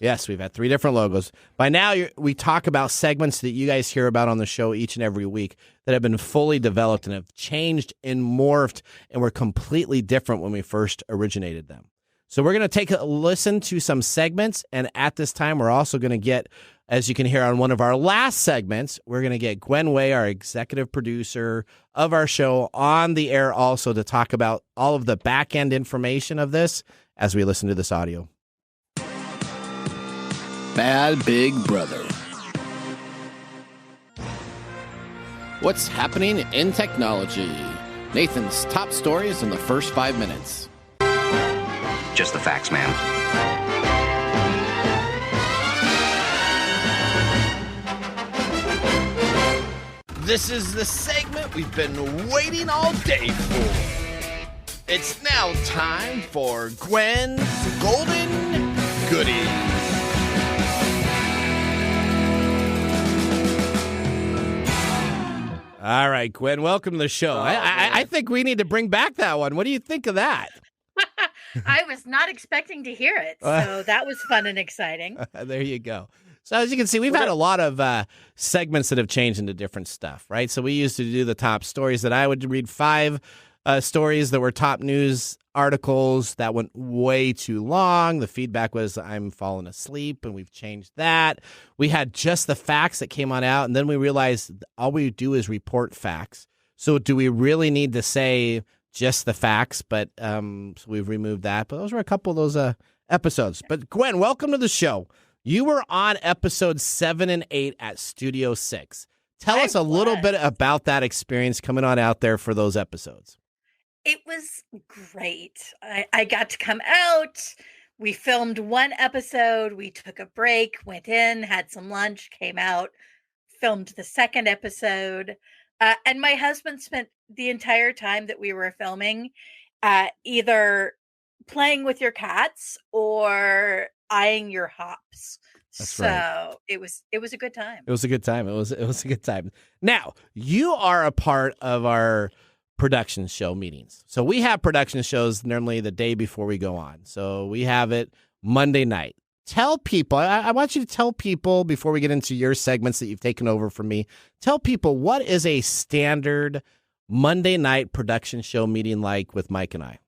Yes, we've had 3 different logos. By now, we talk about segments that you guys hear about on the show each and every week that have been fully developed and have changed and morphed and were completely different when we first originated them. So we're going to take a listen to some segments, and at this time, we're also going to get, as you can hear on one of our last segments, we're going to get Gwen Way, our executive producer of our show, on the air also to talk about all of the back-end information of this as we listen to this audio. Bad Big Brother, What's happening in technology? Nathan's top stories in the first 5 minutes. Just the facts, ma'am. This is the segment we've been waiting all day for. It's now time for Gwen's Golden Goodies. All right, Gwen, welcome to the show. I think we need to bring back that one. What do you think of that? I was not expecting to hear it, so that was fun and exciting. There you go. So as you can see, we've had a lot of segments that have changed into different stuff, right? So we used to do the top stories that I would read 5 stories that were top news articles that went way too long. The feedback was I'm falling asleep, and we've changed that. We had just the facts that came on out, and then we realized all we do is report facts. So do we really need to say just the facts? But so we've removed that. But those were a couple of those episodes. But Gwen, welcome to the show. You were on episode 7 and 8 at Studio 6. Tell us a little bit about that experience coming on out there for those episodes. It was great. I got to come out. We filmed one episode. We took a break, went in, had some lunch, came out, filmed the second episode. And my husband spent the entire time that we were filming either playing with your cats or eyeing your hops. That's right. So it was a good time. It was a good time. It was a good time. Now, you are a part of our production show meetings. So we have production shows normally the day before we go on. So we have it Monday night. Tell people, I want you to tell people before we get into your segments that you've taken over from me, tell people what is a standard Monday night production show meeting like with Mike and I?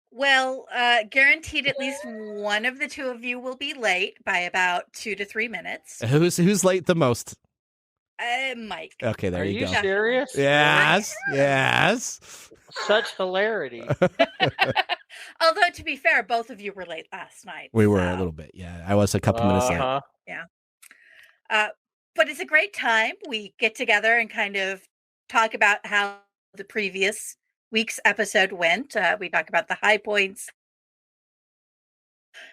Well, guaranteed at least one of the two of you will be late by about 2 to 3 minutes. Who's late the most? Mike. Okay, there you go. Are you serious? Yes, yes. Such hilarity. Although, to be fair, both of you were late last night. We were a little bit, yeah. I was a couple minutes late. Yeah. But it's a great time. We get together and kind of talk about how the previous week's episode went. We talk about the high points,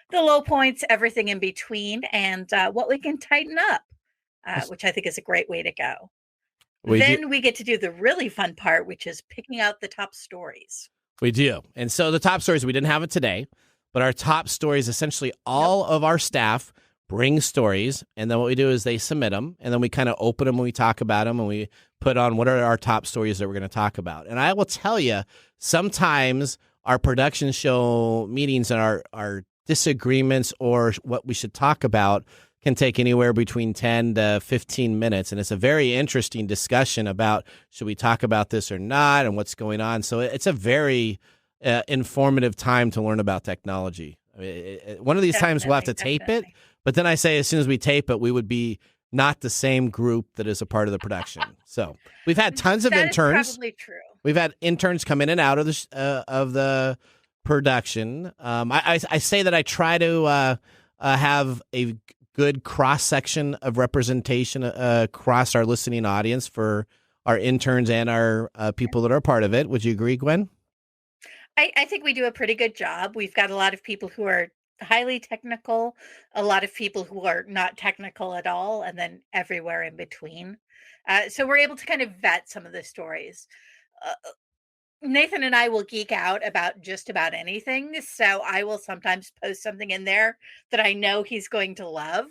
the low points, everything in between, and what we can tighten up, which I think is a great way to go. We get to do the really fun part, which is picking out the top stories. We do. And so the top stories, we didn't have it today, but our top stories, essentially all of our staff bring stories, and then what we do is they submit them, and then we kind of open them when we talk about them, and we put on what are our top stories that we're going to talk about. And I will tell you, sometimes our production show meetings and our disagreements or what we should talk about can take anywhere between 10 to 15 minutes. And it's a very interesting discussion about should we talk about this or not and what's going on. So it's a very informative time to learn about technology. One of these times we'll have to tape it. But then I say as soon as we tape it, we would be not the same group that is a part of the production. So we've had tons of interns. That is probably true. We've had interns come in and out of the production. I say that I try to have a good cross-section of representation across our listening audience for our interns and our people that are part of it. Would you agree, Gwen? I think we do a pretty good job. We've got a lot of people who are highly technical, a lot of people who are not technical at all, and then everywhere in between. So we're able to kind of vet some of the stories. Nathan and I will geek out about just about anything. So I will sometimes post something in there that I know he's going to love.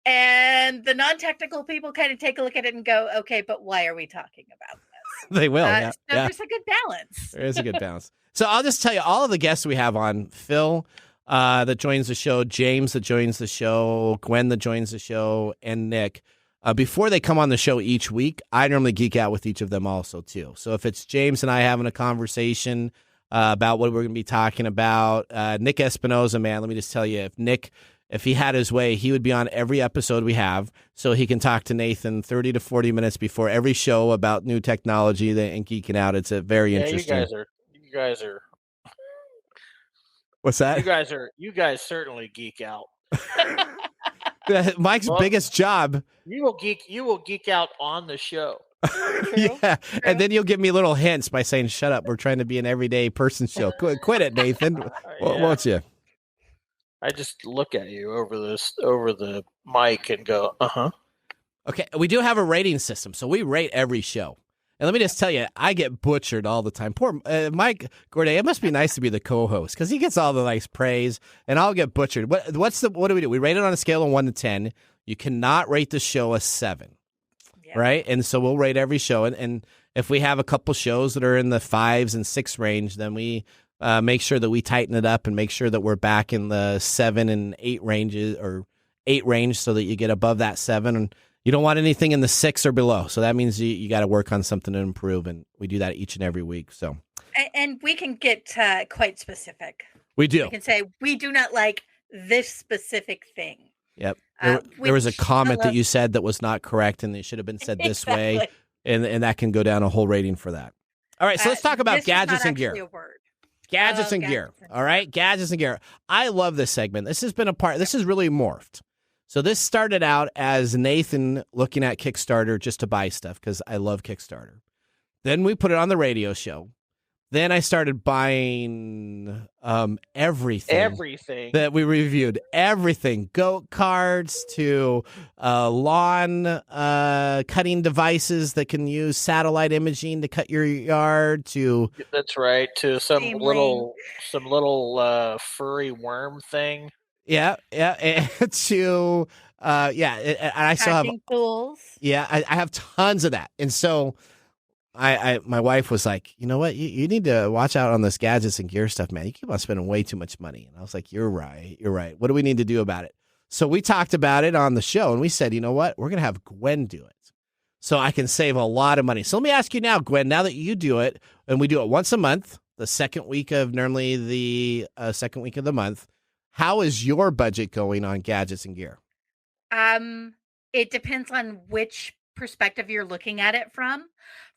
And the non-technical people kind of take a look at it and go, okay, but why are we talking about this? They will. Yeah. So there's a good balance. There is a good balance. So I'll just tell you, all of the guests we have on, Phil that joins the show, James that joins the show, Gwen that joins the show, and Nick. Before they come on the show each week, I normally geek out with each of them also, too. So if it's James and I having a conversation about what we're going to be talking about, Nick Espinoza, man, let me just tell you, if he had his way, he would be on every episode we have so he can talk to Nathan 30 to 40 minutes before every show about new technology and geeking out. It's a very interesting. You guys are. What's that? You guys certainly geek out. Mike's Well, biggest job. You will geek out on the show. Yeah, and then you'll give me little hints by saying, "Shut up, we're trying to be an everyday person show." Quit it, Nathan. Won't you? I just look at you over the mic and go, uh-huh. Okay, we do have a rating system, so we rate every show. And let me just tell you, I get butchered all the time. Poor Mike Gourdet. It must be nice to be the co-host because he gets all the nice praise, and I'll get butchered. What do we do? We rate it on a scale of 1 to 10. You cannot rate the show a 7, right? And so we'll rate every show, and if we have a couple shows that are in the 5s and 6 range, then we make sure that we tighten it up and make sure that we're back in the 7 and 8 ranges or 8 range, so that you get above that 7. And you don't want anything in the 6 or below. So that means you got to work on something to improve. And we do that each and every week. So, and we can get quite specific. We do. We can say, we do not like this specific thing. Yep. There was a comment that you said that was not correct, and it should have been said this way. And that can go down a whole rating for that. All right. So let's talk about gadgets and gear. Gadgets and gear. All right. Gadgets and gear. I love this segment. This has really morphed. So this started out as Nathan looking at Kickstarter just to buy stuff because I love Kickstarter. Then we put it on the radio show. Then I started buying everything that we reviewed. Everything. Goat carts to lawn cutting devices that can use satellite imaging to cut your yard to... That's right. To some little furry worm thing. Yeah. And to and I still have tools. Yeah, I have tons of that. And so my wife was like, you know what, you need to watch out on this gadgets and gear stuff, man. You keep on spending way too much money. And I was like, you're right. What do we need to do about it? So we talked about it on the show, and we said, you know what, we're gonna have Gwen do it, so I can save a lot of money. So let me ask you now, Gwen, now that you do it, and we do it once a month, the second week of the month. How is your budget going on gadgets and gear? It depends on which perspective you're looking at it from.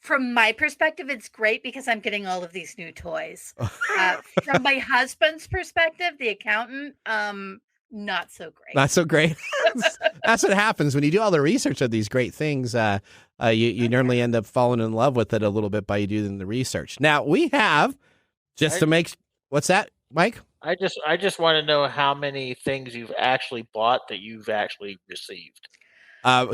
From my perspective, it's great because I'm getting all of these new toys. From my husband's perspective, the accountant, not so great. Not so great. That's what happens when you do all the research of these great things. You normally end up falling in love with it a little bit by doing the research. Now we have what's that, Mike? I just want to know how many things you've actually bought that you've actually received.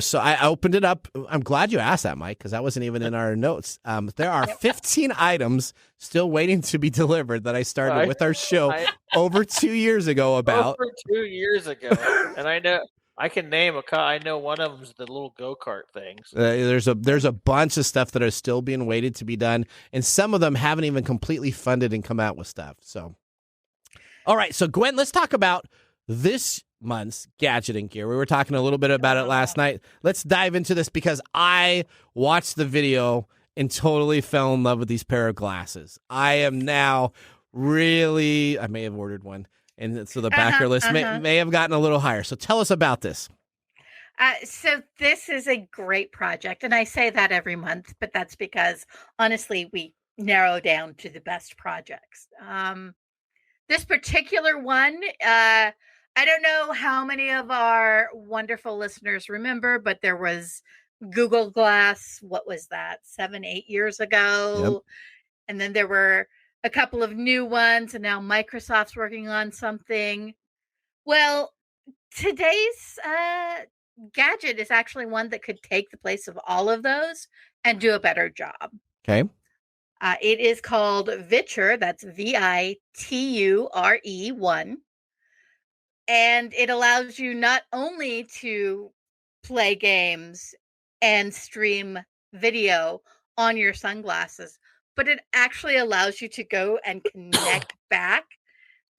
So I opened it up. I'm glad you asked that, Mike, because that wasn't even in our notes. There are 15 items still waiting to be delivered that I started with our show over 2 years ago. Over 2 years ago, and I know I can name I know one of them is the little go-kart things. There's a bunch of stuff that are still being waited to be done, and some of them haven't even completely funded and come out with stuff. So. All right, so Gwen, let's talk about this month's gadget and gear. We were talking a little bit about it last night. Let's dive into this because I watched the video and totally fell in love with these pair of glasses. I am now I may have ordered one, and so the backer list may have gotten a little higher. So tell us about this. So this is a great project, and I say that every month, but that's because, honestly, we narrow down to the best projects. This particular one, I don't know how many of our wonderful listeners remember, but there was Google Glass. What was that? 7-8 years ago. Yep. And then there were a couple of new ones, and now Microsoft's working on something. Well, today's gadget is actually one that could take the place of all of those and do a better job. Okay. It is called Viture. That's Viture 1. And it allows you not only to play games and stream video on your sunglasses, but it actually allows you to go and connect back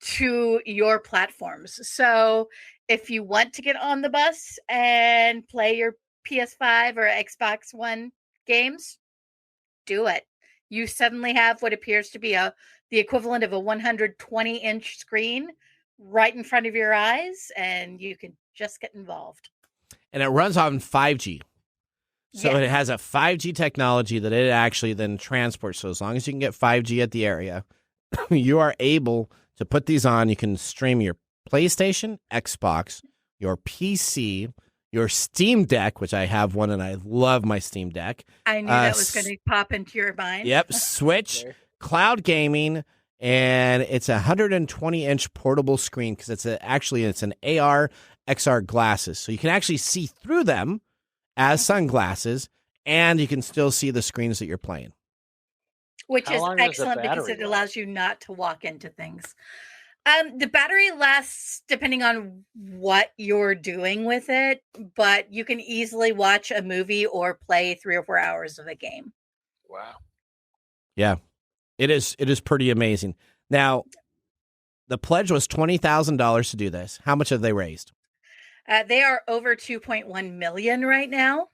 to your platforms. So if you want to get on the bus and play your PS5 or Xbox One games, do it. You suddenly have what appears to be the equivalent of a 120-inch screen right in front of your eyes, and you can just get involved. And it runs on 5G. So It has a 5G technology that it actually then transports. So as long as you can get 5G at the area, you are able to put these on. You can stream your PlayStation, Xbox, your PC, your Steam Deck, which I have one and I love my Steam Deck. I knew that was going to pop into your mind. Yep, Switch, cloud gaming, and it's a 120-inch portable screen because it's an AR XR glasses. So you can actually see through them as sunglasses, and you can still see the screens that you're playing. Which is excellent because it allows you not to walk into things. The battery lasts depending on what you're doing with it, but you can easily watch a movie or play 3 or 4 hours of a game. Wow. Yeah, it is pretty amazing. Now, the pledge was $20,000 to do this. How much have they raised? They are over 2.1 million right now.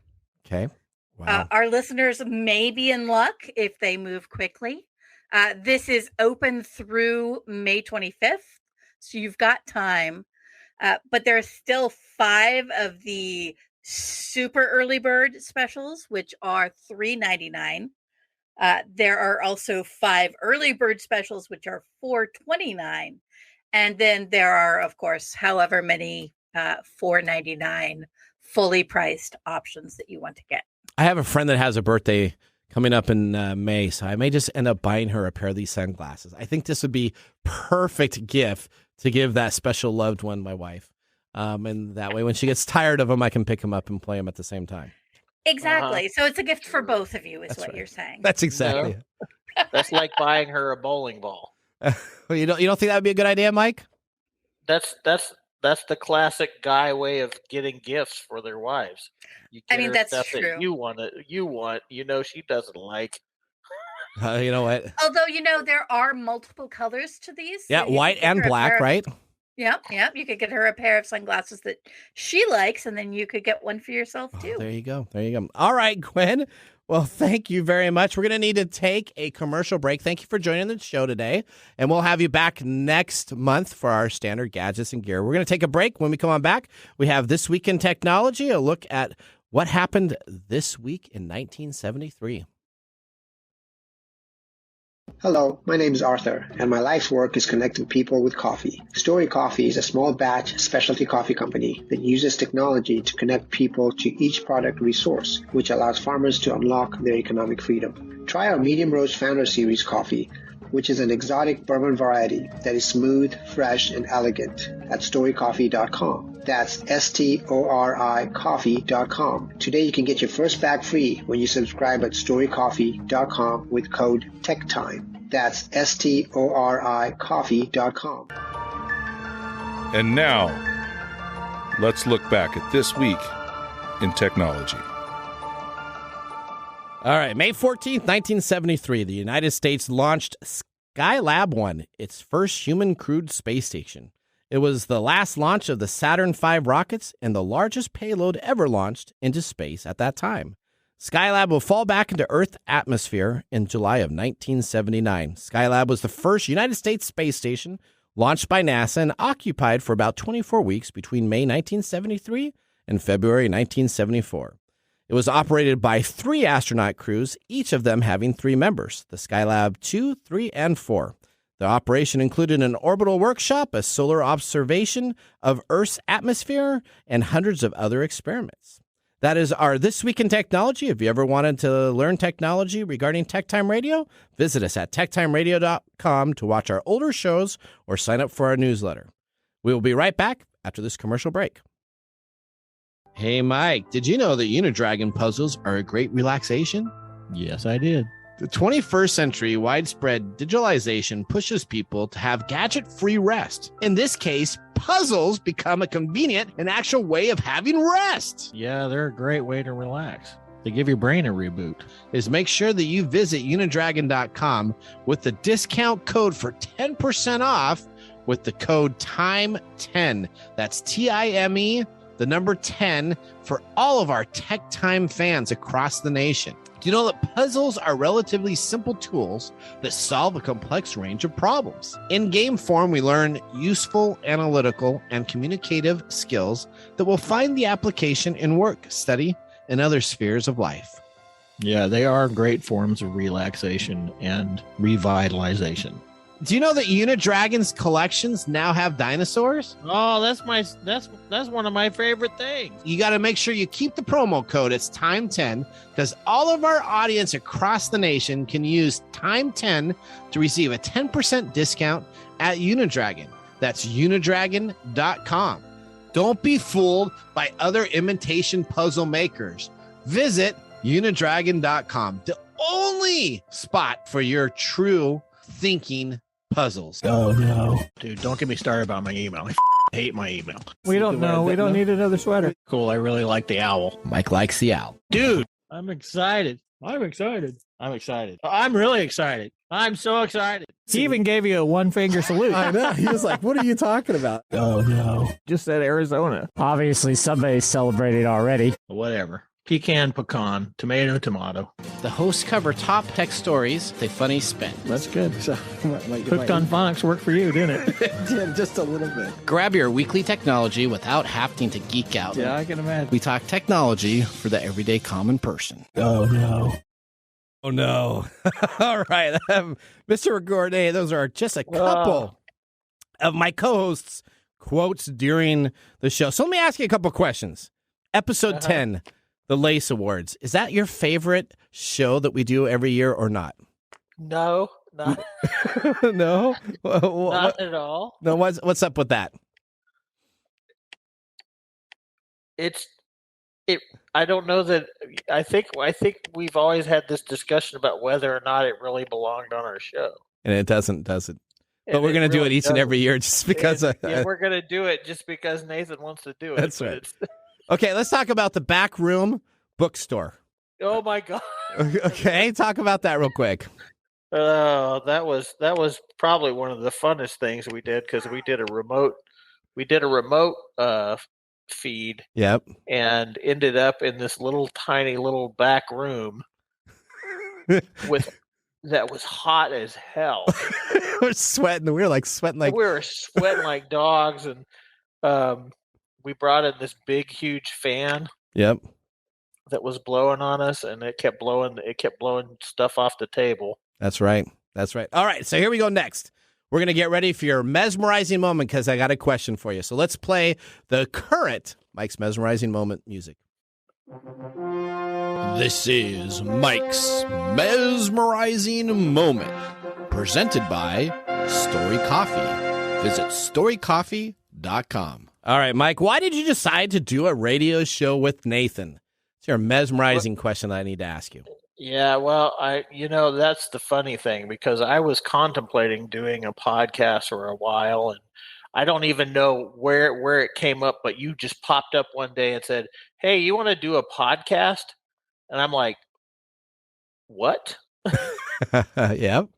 Okay. Wow. Our listeners may be in luck if they move quickly. This is open through May 25th, so you've got time. But there are still 5 of the super early bird specials, which are $3.99. There are also 5 early bird specials, which are $4.29. And then there are, of course, however many $4.99 fully priced options that you want to get. I have a friend that has a birthday coming up in May, so I may just end up buying her a pair of these sunglasses. I think this would be perfect gift to give that special loved one, my wife. And that way, when she gets tired of them, I can pick them up and play them at the same time. Exactly. So it's a gift for both of you, is what you're saying. That's exactly it. That's like buying her a bowling ball. Well, you don't think that would be a good idea, Mike? That's the classic guy way of getting gifts for their wives. You get her that's stuff true. that you want, she doesn't like. You know what? Although, there are multiple colors to these. Yeah, so white and black, right? Yep. You could get her a pair of sunglasses that she likes, and then you could get one for yourself, too. There you go. All right, Gwen. Well, thank you very much. We're going to need to take a commercial break. Thank you for joining the show today, and we'll have you back next month for our standard gadgets and gear. We're going to take a break. When we come on back, we have This Week in Technology, a look at what happened this week in 1973. Hello, my name is Arthur, and my life's work is connecting people with coffee. StoriCoffee is a small batch specialty coffee company that uses technology to connect people to each product resource, which allows farmers to unlock their economic freedom. Try our Medium Roast Founder Series coffee, which is an exotic bourbon variety that is smooth, fresh, and elegant at StoriCoffee.com. That's STORI coffee.com. Today you can get your first bag free when you subscribe at StoriCoffee.com with code TechTime. That's STORI coffee.com. And now, let's look back at this week in technology. All right, May 14th, 1973, the United States launched Skylab 1, its first human crewed space station. It was the last launch of the Saturn V rockets and the largest payload ever launched into space at that time. Skylab will fall back into Earth's atmosphere in July of 1979. Skylab was the first United States space station launched by NASA and occupied for about 24 weeks between May 1973 and February 1974. It was operated by 3 astronaut crews, each of them having 3 members, the Skylab 2, 3, and 4. The operation included an orbital workshop, a solar observation of Earth's atmosphere, and hundreds of other experiments. That is our This Week in Technology. If you ever wanted to learn technology regarding TechTime Radio, visit us at TechTimeRadio.com to watch our older shows or sign up for our newsletter. We will be right back after this commercial break. Hey, Mike, did you know that Unidragon puzzles are a great relaxation? Yes, I did. The 21st century widespread digitalization pushes people to have gadget-free rest. In this case, puzzles become a convenient and actual way of having rest. Yeah, they're a great way to relax. They give your brain a reboot. Is make sure that you visit unidragon.com with the discount code for 10% off with the code TIME10. That's TIME, the number 10, for all of our Tech Time fans across the nation. Do you know that puzzles are relatively simple tools that solve a complex range of problems? In game form, we learn useful analytical and communicative skills that will find the application in work, study, and other spheres of life. Yeah, they are great forms of relaxation and revitalization. Do you know that Unidragon's collections now have dinosaurs? Oh, that's one of my favorite things. You got to make sure you keep the promo code. It's time10 because all of our audience across the nation can use time10 to receive a 10% discount at Unidragon. That's unidragon.com. Don't be fooled by other imitation puzzle makers. Visit unidragon.com, the only spot for your true thinking puzzles. Oh, no. Dude, don't get me started about my email. I hate my email. We don't know. We don't need another sweater. Cool. I really like the owl. Mike likes the owl. Dude, I'm excited. I'm really excited. I'm so excited. He even gave you a one-finger salute. I know. He was like, what are you talking about? Oh, no. Just said Arizona. Obviously, somebody's celebrated already. Whatever. Pecan, pecan, tomato, tomato. The hosts cover top tech stories with a funny spin. That's good. So, Hooked on Phonics worked for you, didn't it? It did, just a little bit. Grab your weekly technology without having to geek out. Yeah, I can imagine. We talk technology for the everyday common person. Oh, no. Oh, no. All right. Mr. Gourdet, those are just a couple of my co-hosts' quotes during the show. So let me ask you a couple questions. Episode 10. The Lace Awards. Is that your favorite show that we do every year or not? No, not No? not at all. No, what's up with that? I don't know that. I think we've always had this discussion about whether or not it really belonged on our show. And it doesn't. But And we're going to do it really each and every year just because. Yeah, we're going to do it just because Nathan wants to do it. That's right. Okay, let's talk about the Back Room Bookstore. Oh my God. Okay, talk about that real quick. Oh, that was probably one of the funnest things we did because we did a remote feed. Yep. And ended up in this tiny little back room that was hot as hell. We're sweating. We were sweating like dogs, and we brought in this big, huge fan. Yep. That was blowing on us, and it kept blowing stuff off the table. That's right. All right, so here we go next. We're going to get ready for your mesmerizing moment because I got a question for you. So let's play the current Mike's Mesmerizing Moment music. This is Mike's Mesmerizing Moment, presented by StoriCoffee. Visit StoriCoffee.com. All right, Mike, why did you decide to do a radio show with Nathan? It's your mesmerizing question that I need to ask you. Yeah, well, that's the funny thing because I was contemplating doing a podcast for a while, and I don't even know where it came up, but you just popped up one day and said, "Hey, you want to do a podcast?" And I'm like, "What?" Yep.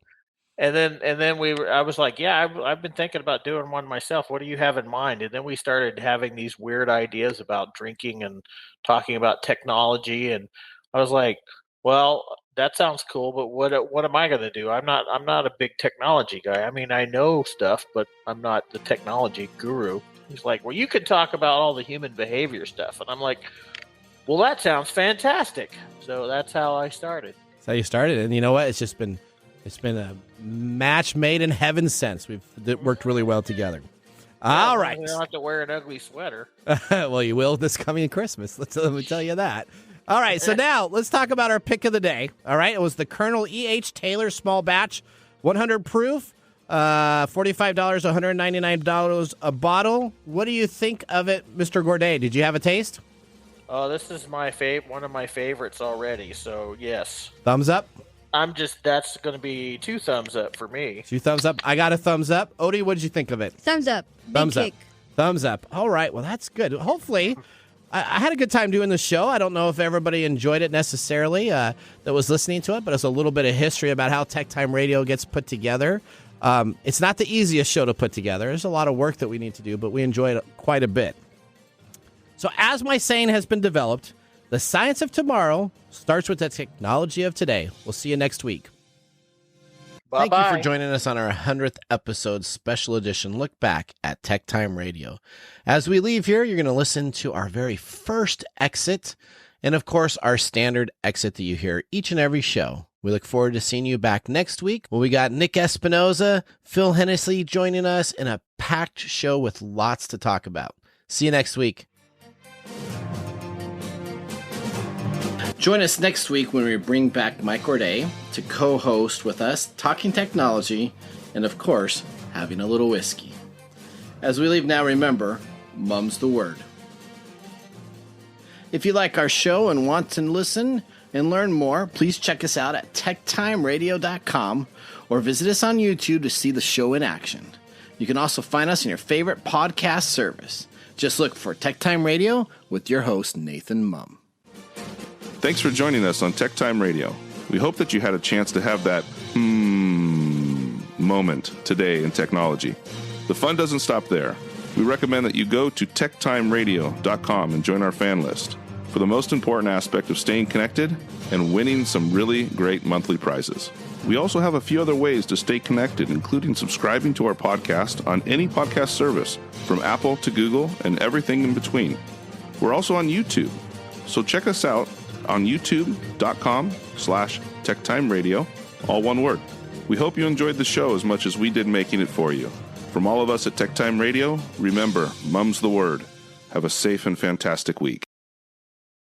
And then I was like, "Yeah, I've been thinking about doing one myself. What do you have in mind?" And then we started having these weird ideas about drinking and talking about technology, and I was like, well, that sounds cool, but what am I going to do? I'm not a big technology guy. I mean, I know stuff, but I'm not the technology guru. He's like, well, you could talk about all the human behavior stuff. And I'm like, well, that sounds fantastic. So that's how I started. That's how you started. And you know what? It's been a match made in heaven since. We've worked really well together. All right. You don't have to wear an ugly sweater. Well, you will this coming Christmas. Let me tell you that. All right, so now let's talk about our pick of the day. All right, it was the Colonel E.H. Taylor small batch, 100 proof, $45, $199 a bottle. What do you think of it, Mr. Gourdet? Did you have a taste? Oh, this is one of my favorites already, so yes. Thumbs up? That's going to be 2 thumbs up for me. 2 thumbs up. I got a thumbs up. Odie, what did you think of it? Thumbs up. Thumbs up. Thumbs up. All right, well, that's good. Hopefully... I had a good time doing the show. I don't know if everybody enjoyed it necessarily that was listening to it, but it's a little bit of history about how TechTime Radio gets put together. It's not the easiest show to put together. There's a lot of work that we need to do, but we enjoyed it quite a bit. So as my saying has been developed, the science of tomorrow starts with the technology of today. We'll see you next week. Bye-bye. Thank you for joining us on our 100th episode special edition look back at TechTime Radio. As we leave here, you're going to listen to our very first exit and, of course, our standard exit that you hear each and every show. We look forward to seeing you back next week when we got Nick Espinoza, Phil Hennessy joining us in a packed show with lots to talk about. See you next week. Join us next week when we bring back Mike Orday to co-host with us, talking technology, and of course, having a little whiskey. As we leave now, remember, mum's the word. If you like our show and want to listen and learn more, please check us out at techtimeradio.com or visit us on YouTube to see the show in action. You can also find us in your favorite podcast service. Just look for Tech Time Radio with your host, Nathan Mumm. Thanks for joining us on Tech Time Radio. We hope that you had a chance to have that moment today in technology. The fun doesn't stop there. We recommend that you go to techtimeradio.com and join our fan list for the most important aspect of staying connected and winning some really great monthly prizes. We also have a few other ways to stay connected, including subscribing to our podcast on any podcast service, from Apple to Google and everything in between. We're also on YouTube, so check us out on youtube.com/techtimeradio, all one word. We hope you enjoyed the show as much as we did making it for you. From all of us at Tech Time Radio, remember, mum's the word. Have a safe and fantastic week.